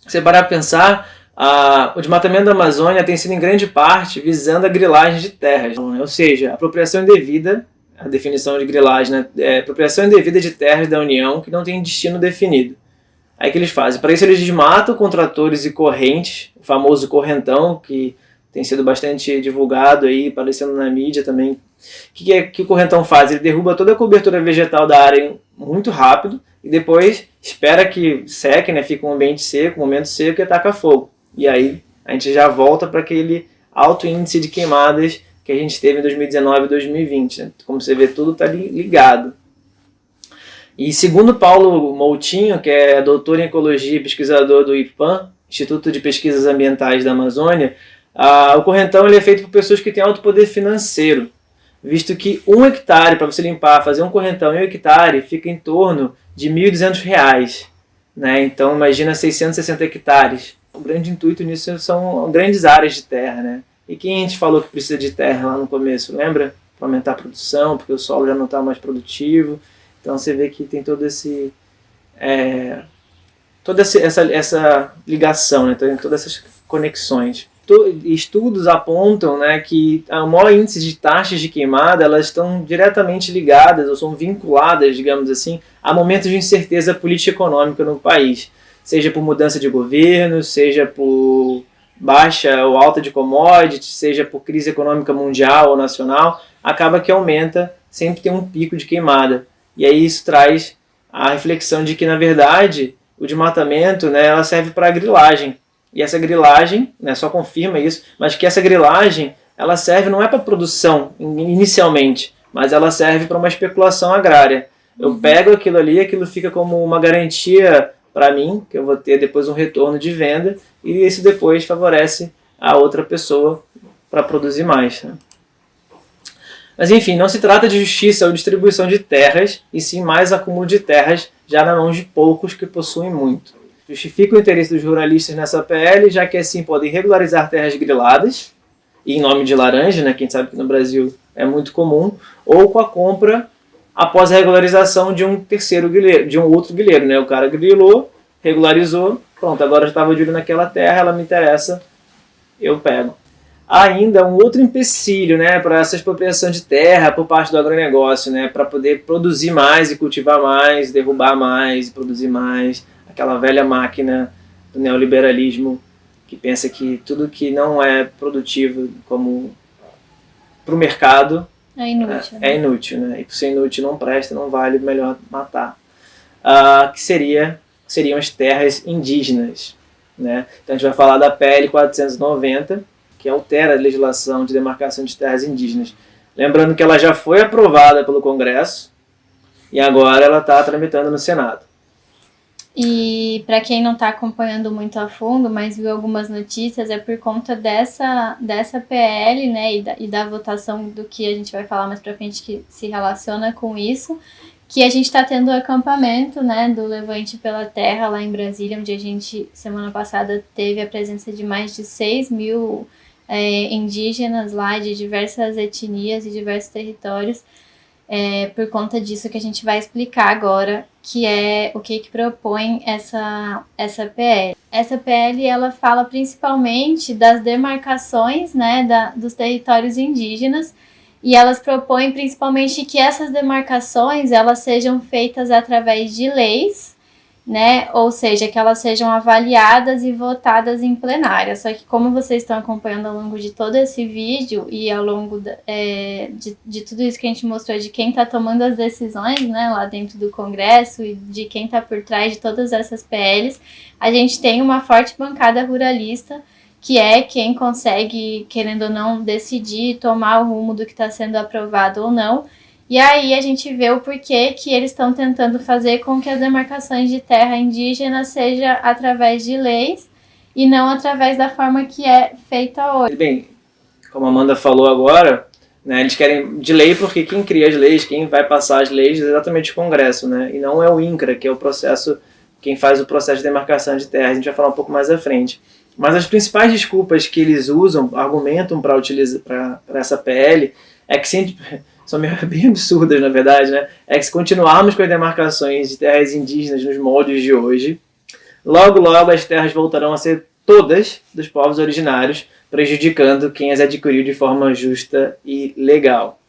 Se parar para pensar, o desmatamento da Amazônia tem sido em grande parte visando a grilagem de terras, né? Ou seja, apropriação indevida, a definição de grilagem, né? Apropriação indevida de terras da União que não tem destino definido. Aí o que eles fazem? Para isso eles desmatam com tratores e correntes, o famoso correntão, que tem sido bastante divulgado aí, aparecendo na mídia também. O que o correntão faz? Ele derruba toda a cobertura vegetal da área muito rápido e depois espera que seque, né, fica um ambiente seco, um momento seco e ataca fogo. E aí a gente já volta para aquele alto índice de queimadas que a gente teve em 2019 e 2020. Né? Como você vê, tudo está ligado. E segundo Paulo Moutinho, que é doutor em ecologia e pesquisador do IPAM, Instituto de Pesquisas Ambientais da Amazônia, O correntão ele é feito por pessoas que têm alto poder financeiro, visto que 1 hectare, para você limpar, fazer um correntão em 1 hectare, fica em torno de R$ 1.200, né? Então imagina 660 hectares. O grande intuito nisso são grandes áreas de terra, né? E quem a gente falou que precisa de terra lá no começo, lembra? Para aumentar a produção, porque o solo já não está mais produtivo. Então você vê que tem toda essa ligação, né? Tem todas essas conexões. Estudos apontam, né, que o maior índice de taxas de queimada elas estão diretamente ligadas ou são vinculadas, digamos assim, a momentos de incerteza político-econômica no país, seja por mudança de governo, seja por baixa ou alta de commodities, seja por crise econômica mundial ou nacional, acaba que aumenta, sempre tem um pico de queimada. E aí isso traz a reflexão de que, na verdade, o desmatamento, né, ela serve para a grilagem. E essa grilagem, né, só confirma isso, mas que essa grilagem ela serve não é para produção inicialmente, mas ela serve para uma especulação agrária. Eu pego aquilo ali, aquilo fica como uma garantia para mim, que eu vou ter depois um retorno de venda, e isso depois favorece a outra pessoa para produzir mais. Né? Mas enfim, não se trata de justiça ou distribuição de terras, e sim mais acúmulo de terras já na mão de poucos que possuem muito. Justifica o interesse dos ruralistas nessa PL, já que assim podem regularizar terras griladas, e em nome de laranja, né, quem sabe que no Brasil é muito comum, ou com a compra após a regularização de um terceiro grileiro, de um outro grileiro. Né? O cara grilou, regularizou, pronto, agora eu estava de olho naquela terra, ela me interessa, eu pego. Há ainda um outro empecilho, né, para essa expropriação de terra por parte do agronegócio, né, para poder produzir mais e cultivar mais, derrubar mais e produzir mais. Aquela velha máquina do neoliberalismo que pensa que tudo que não é produtivo como para o mercado é inútil. É inútil, né? E por ser inútil não presta, não vale, melhor matar. Que seriam as terras indígenas. Né? Então a gente vai falar da PL 490, que altera a legislação de demarcação de terras indígenas. Lembrando que ela já foi aprovada pelo Congresso e agora ela está tramitando no Senado. E para quem não está acompanhando muito a fundo, mas viu algumas notícias, é por conta dessa PL, né, e da votação do que a gente vai falar mais para frente que se relaciona com isso, que a gente está tendo o acampamento, né, do Levante pela Terra lá em Brasília, onde a gente, semana passada, teve a presença de mais de 6 mil indígenas lá, de diversas etnias e diversos territórios. Por conta disso que a gente vai explicar agora, que é o que propõe essa PL. Essa PL ela fala principalmente das demarcações, né, dos territórios indígenas, e elas propõem principalmente que essas demarcações elas sejam feitas através de leis, né, ou seja, que elas sejam avaliadas e votadas em plenária. Só que como vocês estão acompanhando ao longo de todo esse vídeo e ao longo de tudo isso que a gente mostrou, de quem está tomando as decisões, né, lá dentro do Congresso e de quem está por trás de todas essas PLs, a gente tem uma forte bancada ruralista, que é quem consegue, querendo ou não, decidir, tomar o rumo do que está sendo aprovado ou não. E aí a gente vê o porquê que eles estão tentando fazer com que as demarcações de terra indígena seja através de leis e não através da forma que é feita hoje. Bem, como a Amanda falou agora, né, eles querem de lei porque quem cria as leis, quem vai passar as leis é exatamente o Congresso, né, e não é o INCRA, que é o processo, quem faz o processo de demarcação de terra. A gente vai falar um pouco mais à frente. Mas as principais desculpas que eles usam, argumentam para essa PL, é que são bem absurdas, na verdade, né? É que se continuarmos com as demarcações de terras indígenas nos moldes de hoje, logo as terras voltarão a ser todas dos povos originários, prejudicando quem as adquiriu de forma justa e legal.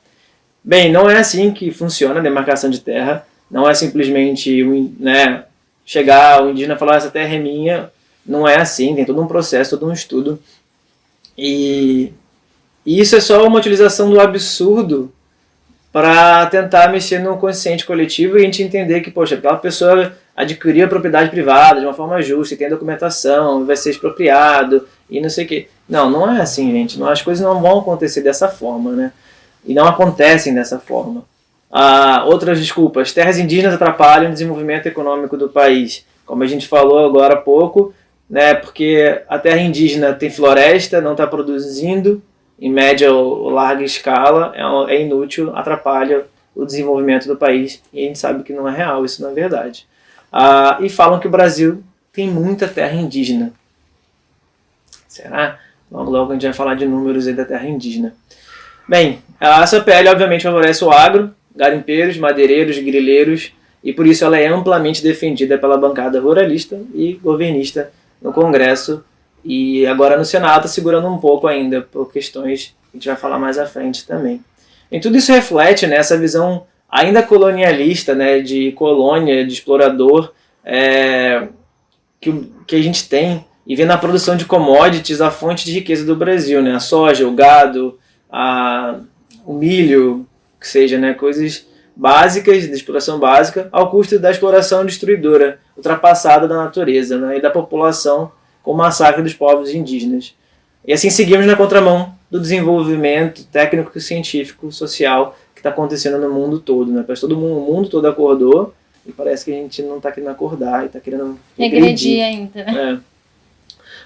Bem, não é assim que funciona a demarcação de terra. Não é simplesmente chegar o indígena e falar essa terra é minha. Não é assim, tem todo um processo, todo um estudo. E isso é só uma utilização do absurdo para tentar mexer no consciente coletivo e a gente entender que, poxa, aquela pessoa adquiriu a propriedade privada de uma forma justa, e tem documentação, vai ser expropriado e não sei o quê. Não é assim, gente. As coisas não vão acontecer dessa forma, né? E não acontecem dessa forma. Outras desculpas. Terras indígenas atrapalham o desenvolvimento econômico do país. Como a gente falou agora há pouco, né, porque a terra indígena tem floresta, não está produzindo, em média ou larga escala, é inútil, atrapalha o desenvolvimento do país, e a gente sabe que não é real, isso não é verdade. E falam que o Brasil tem muita terra indígena. Será? Logo a gente vai falar de números aí da terra indígena. Bem, essa PL obviamente favorece o agro, garimpeiros, madeireiros, grileiros, e por isso ela é amplamente defendida pela bancada ruralista e governista no Congresso, e agora no Senado, segurando um pouco ainda por questões que a gente vai falar mais à frente também. E tudo isso reflete nessa visão ainda colonialista, né, de colônia, de explorador, que a gente tem, e vê na produção de commodities a fonte de riqueza do Brasil, né, a soja, o gado, o milho, que seja, né, coisas básicas, de exploração básica, ao custo da exploração destruidora, ultrapassada da natureza, né, e da população, com o massacre dos povos indígenas. E assim seguimos na contramão do desenvolvimento técnico, científico, social que está acontecendo no mundo todo, né? Parece que o mundo todo acordou e parece que a gente não está querendo acordar e está querendo regredir ainda. Né?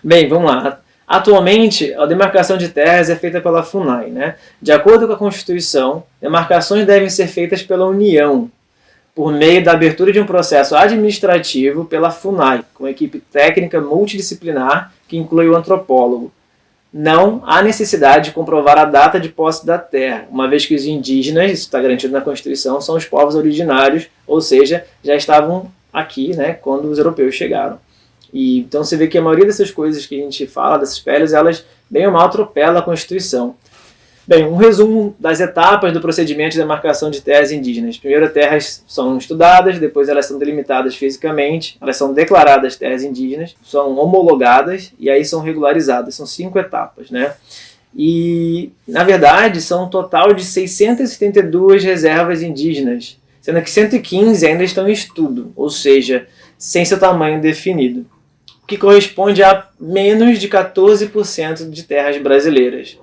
Bem, vamos lá. Atualmente, a demarcação de terras é feita pela FUNAI, né? De acordo com a Constituição, demarcações devem ser feitas pela União, por meio da abertura de um processo administrativo pela FUNAI, com equipe técnica multidisciplinar que inclui o antropólogo. Não há necessidade de comprovar a data de posse da terra, uma vez que os indígenas, isso está garantido na Constituição, são os povos originários, ou seja, já estavam aqui, né, quando os europeus chegaram. E, então você vê que a maioria dessas coisas que a gente fala, dessas PLs, elas bem ou mal atropelam a Constituição. Bem, um resumo das etapas do procedimento de demarcação de terras indígenas. Primeiro, terras são estudadas, depois elas são delimitadas fisicamente, elas são declaradas terras indígenas, são homologadas e aí são regularizadas. São 5 etapas, né? E, na verdade, são um total de 672 reservas indígenas, sendo que 115 ainda estão em estudo, ou seja, sem seu tamanho definido, o que corresponde a menos de 14% de terras brasileiras.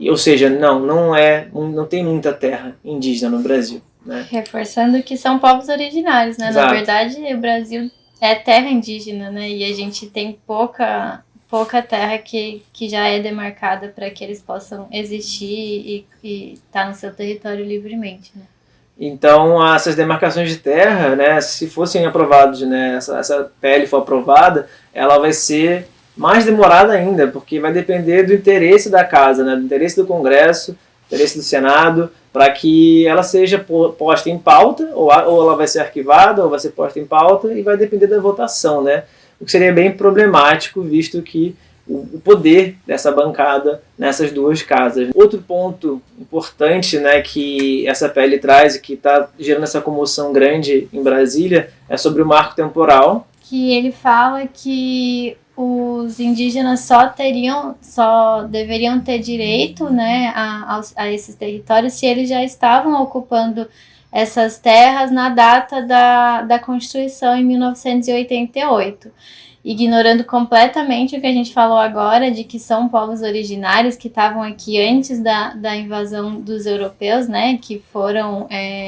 Ou seja, não tem muita terra indígena no Brasil. Né? Reforçando que são povos originários, né? Exato. Na verdade, o Brasil é terra indígena, né? E a gente tem pouca terra que já é demarcada para que eles possam existir e estar no seu território livremente, né? Então, essas demarcações de terra, né, se fossem aprovados, né, essa PL for aprovada, ela vai ser mais demorada ainda, porque vai depender do interesse da casa, né, do interesse do Congresso, do interesse do Senado, para que ela seja posta em pauta, ou ela vai ser arquivada, ou vai ser posta em pauta, e vai depender da votação, né, o que seria bem problemático, visto que o poder dessa bancada nessas duas casas. Outro ponto importante, né, que essa PL traz e que está gerando essa comoção grande em Brasília é sobre o marco temporal. Que ele fala que os indígenas só deveriam ter direito, né, a esses territórios se eles já estavam ocupando essas terras na data da Constituição em 1988. Ignorando completamente o que a gente falou agora, de que são povos originários que estavam aqui antes da invasão dos europeus, né, que foram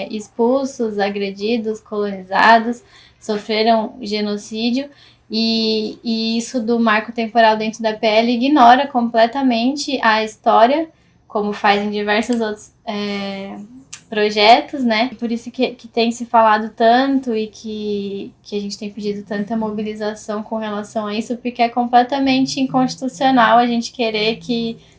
expulsos, agredidos, colonizados, sofreram genocídio, e isso do marco temporal dentro da PL ignora completamente a história, como faz em diversos outros projetos, né? Por isso que tem se falado tanto e que a gente tem pedido tanta mobilização com relação a isso, porque é completamente inconstitucional a gente querer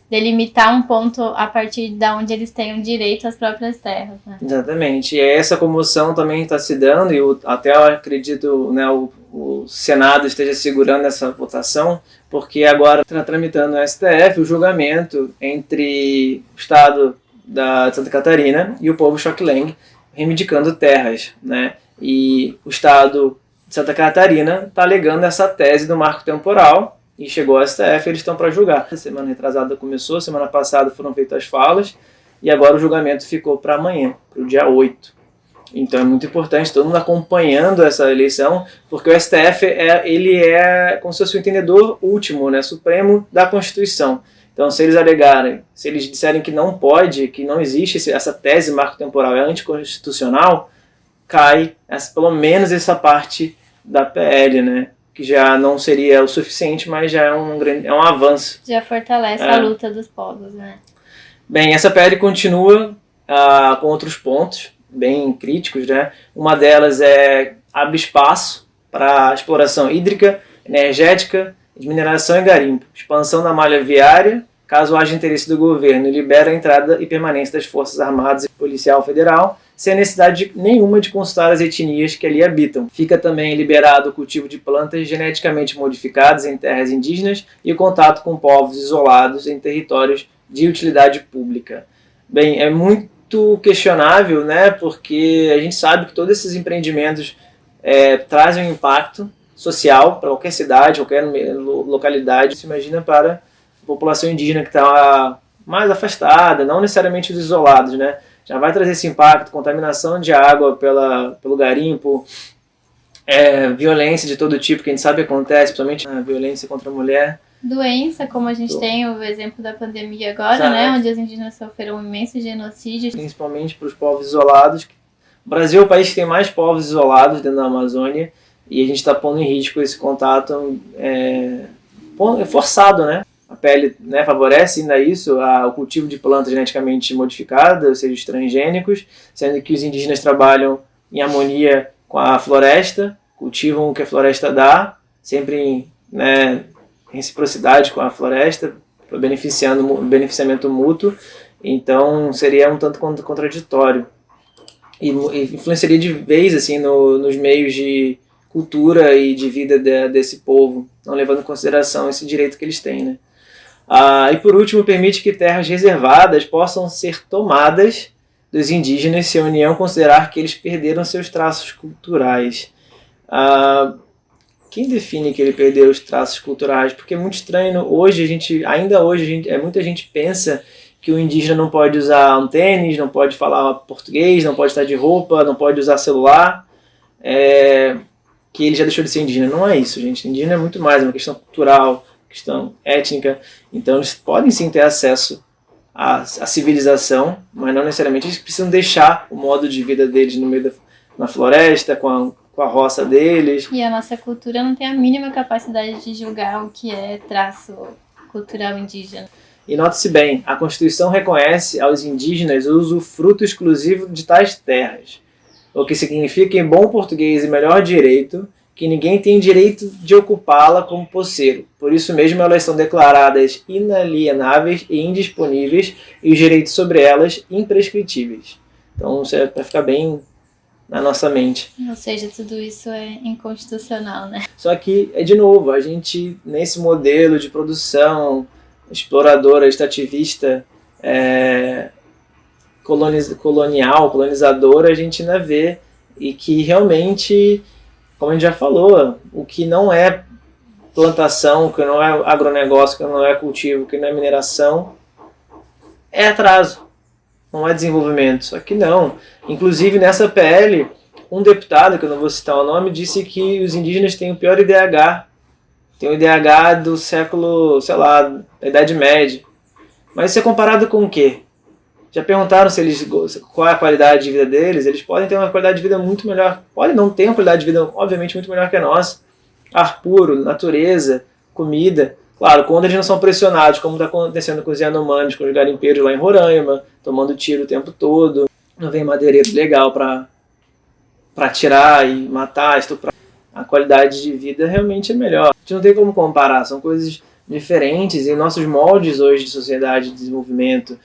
delimitar um ponto a partir de onde eles tenham direito às próprias terras, né? Exatamente. E essa comoção também está se dando, e até eu acredito, né, o Senado esteja segurando essa votação, porque agora está tramitando no STF o julgamento entre o Estado de Santa Catarina e o povo Xokileng, reivindicando terras, né? E o Estado de Santa Catarina está alegando essa tese do marco temporal e chegou ao STF, eles estão para julgar. A semana retrasada começou, semana passada foram feitas as falas e agora o julgamento ficou para amanhã, para o dia 8. Então é muito importante todo mundo acompanhando essa eleição, porque o STF ele é como se fosse o entendedor último, né, supremo da Constituição. Então, se eles alegarem, se eles disserem que não pode, que não existe essa tese marco temporal é anticonstitucional, cai pelo menos essa parte da PL, né? que já não seria o suficiente, mas já é um avanço. Já fortalece a luta dos povos, né? Bem, essa PL continua com outros pontos bem críticos, né? Uma delas abre espaço para a exploração hídrica, energética, de mineração e garimpo, expansão da malha viária, caso haja interesse do governo, e libera a entrada e permanência das Forças Armadas e Policial Federal, sem necessidade nenhuma de consultar as etnias que ali habitam. Fica também liberado o cultivo de plantas geneticamente modificadas em terras indígenas e o contato com povos isolados em territórios de utilidade pública. Bem, é muito questionável, né, porque a gente sabe que todos esses empreendimentos trazem um impacto social para qualquer cidade, qualquer localidade. Se imagina para a população indígena que está mais afastada, não necessariamente os isolados, né? Já vai trazer esse impacto, contaminação de água pelo garimpo, violência de todo tipo que a gente sabe que acontece, principalmente a violência contra a mulher. Doença, como a gente tem o exemplo da pandemia agora, né? Onde os indígenas sofreram um imenso genocídio. Principalmente para os povos isolados. O Brasil é o país que tem mais povos isolados dentro da Amazônia e a gente está pondo em risco esse contato forçado, né? A pele, né, favorece ainda isso, o cultivo de plantas geneticamente modificadas, ou seja, os transgênicos, sendo que os indígenas trabalham em harmonia com a floresta, cultivam o que a floresta dá, sempre em reciprocidade com a floresta, beneficiamento mútuo. Então seria um tanto contraditório e influenciaria de vez assim nos meios de cultura e de vida desse povo, não levando em consideração esse direito que eles têm, né? E por último, permite que terras reservadas possam ser tomadas dos indígenas se a União considerar que eles perderam seus traços culturais. Quem define que ele perdeu os traços culturais? Porque é muito estranho. Ainda hoje, muita gente pensa que o indígena não pode usar um tênis, não pode falar português, não pode estar de roupa, não pode usar celular, que ele já deixou de ser indígena. Não é isso, gente. Indígena é muito mais, é uma questão cultural, questão étnica. Então eles podem sim ter acesso à civilização, mas não necessariamente eles precisam deixar o modo de vida deles no meio na floresta, com a roça deles. E a nossa cultura não tem a mínima capacidade de julgar o que é traço cultural indígena. E note-se bem, a Constituição reconhece aos indígenas o usufruto exclusivo de tais terras, o que significa em bom português e melhor direito que ninguém tem direito de ocupá-la como posseiro. Por isso mesmo elas são declaradas inalienáveis e indisponíveis e os direitos sobre elas imprescritíveis. Então isso é para ficar bem na nossa mente. Ou seja, tudo isso é inconstitucional, né? Só que, de novo, a gente, nesse modelo de produção exploradora, extrativista, colonizadora, a gente ainda vê e que realmente, como a gente já falou, o que não é plantação, o que não é agronegócio, o que não é cultivo, o que não é mineração, é atraso, não é desenvolvimento. Só que não. Inclusive, nessa PL, um deputado, que eu não vou citar o nome, disse que os indígenas têm o pior IDH. Tem o IDH do século, sei lá, da Idade Média. Mas isso é comparado com o quê? Já perguntaram qual é a qualidade de vida deles? Eles podem ter uma qualidade de vida muito melhor. Podem não ter uma qualidade de vida, obviamente, muito melhor que a nossa. Ar puro, natureza, comida. Claro, quando eles não são pressionados, como está acontecendo com os Yanomamis, com os garimpeiros lá em Roraima, tomando tiro o tempo todo. Não vem madeireiro legal para atirar e matar, estuprar. A qualidade de vida realmente é melhor. A gente não tem como comparar, são coisas diferentes e nossos moldes hoje de sociedade de desenvolvimento,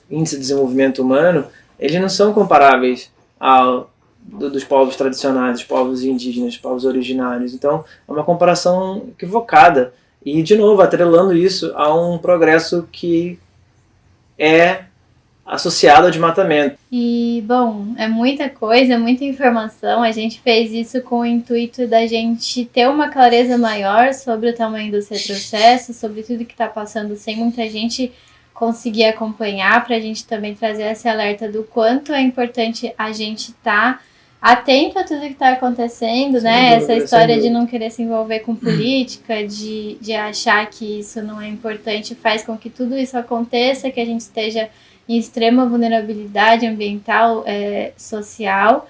índice de desenvolvimento humano, eles não são comparáveis dos povos tradicionais, dos povos indígenas, dos povos originários. Então, é uma comparação equivocada. E, de novo, atrelando isso a um progresso que é associado ao desmatamento. E, bom, é muita coisa, muita informação. A gente fez isso com o intuito da gente ter uma clareza maior sobre o tamanho dos retrocessos, sobre tudo que está passando, sem muita gente conseguir acompanhar, para a gente também trazer esse alerta do quanto é importante a gente estar atento a tudo que está acontecendo, né? Essa história de não querer se envolver com política, de achar que isso não é importante, faz com que tudo isso aconteça, que a gente esteja em extrema vulnerabilidade ambiental, social.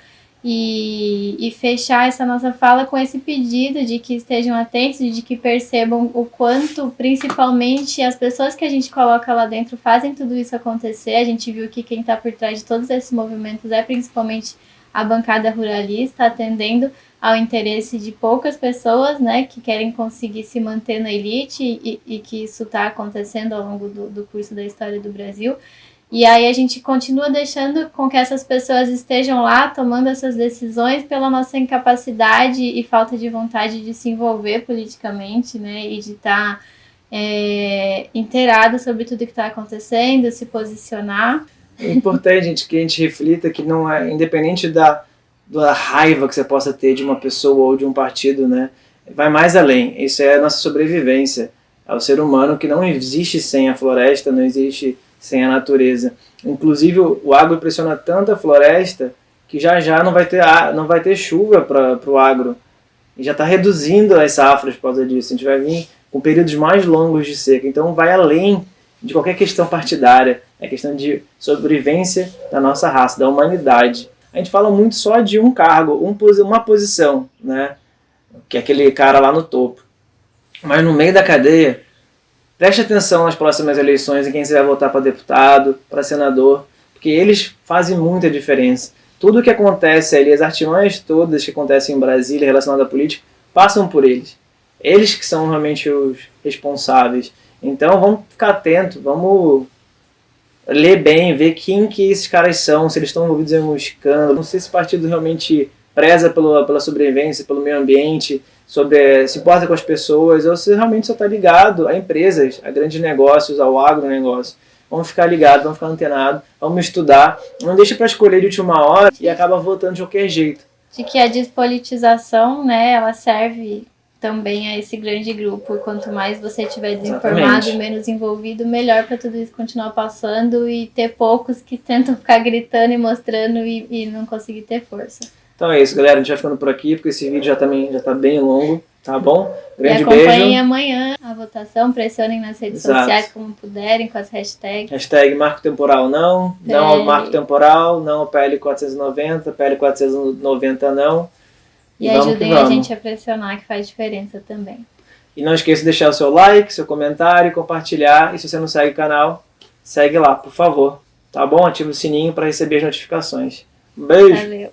e fechar essa nossa fala com esse pedido de que estejam atentos e de que percebam o quanto, principalmente, as pessoas que a gente coloca lá dentro fazem tudo isso acontecer. A gente viu que quem está por trás de todos esses movimentos é principalmente a bancada ruralista, atendendo ao interesse de poucas pessoas, né, que querem conseguir se manter na elite e que isso está acontecendo ao longo do curso da história do Brasil. E aí a gente continua deixando com que essas pessoas estejam lá tomando essas decisões pela nossa incapacidade e falta de vontade de se envolver politicamente, né, e de estar inteirado sobre tudo que está acontecendo, se posicionar. É importante, gente, que a gente reflita que não é, independente da raiva que você possa ter de uma pessoa ou de um partido, né, vai mais além. Isso é a nossa sobrevivência. É o ser humano que não existe sem a floresta, não existe sem a natureza. Inclusive, o agro pressiona tanto a floresta que já não vai ter chuva para o agro. E já está reduzindo as safras por causa disso. A gente vai vir com períodos mais longos de seca. Então, vai além de qualquer questão partidária. É questão de sobrevivência da nossa raça, da humanidade. A gente fala muito só de um cargo, uma posição, né? Que é aquele cara lá no topo. Mas no meio da cadeia, preste atenção nas próximas eleições em quem você vai votar para deputado, para senador, porque eles fazem muita diferença. Tudo o que acontece ali, as artimanhas todas que acontecem em Brasília relacionadas à política, passam por eles. Eles que são realmente os responsáveis. Então vamos ficar atentos, vamos ler bem, ver quem que esses caras são, se eles estão envolvidos em um escândalo. Não sei se o partido realmente preza pela sobrevivência, pelo meio ambiente, se importa com as pessoas, ou se realmente só está ligado a empresas, a grandes negócios, ao agronegócio. Vamos ficar ligados, vamos ficar antenados, vamos estudar. Não deixa para escolher de última hora e acaba votando de qualquer jeito. De que a despolitização, né, ela serve também a esse grande grupo. Quanto mais você estiver desinformado e menos envolvido, melhor para tudo isso continuar passando e ter poucos que tentam ficar gritando e mostrando e não conseguir ter força. Então é isso, galera. A gente vai ficando por aqui, porque esse vídeo já tá bem longo, tá bom? Grande beijo. E acompanhem beijo. Amanhã a votação, pressionem nas redes sociais como puderem, com as hashtags. Hashtag marco temporal não ao marco temporal, não ao PL 490, PL 490 não. E ajudem a gente a pressionar, que faz diferença também. E não esqueça de deixar o seu like, seu comentário, compartilhar. E se você não segue o canal, segue lá, por favor. Tá bom? Ativa o sininho para receber as notificações. Um beijo! Valeu!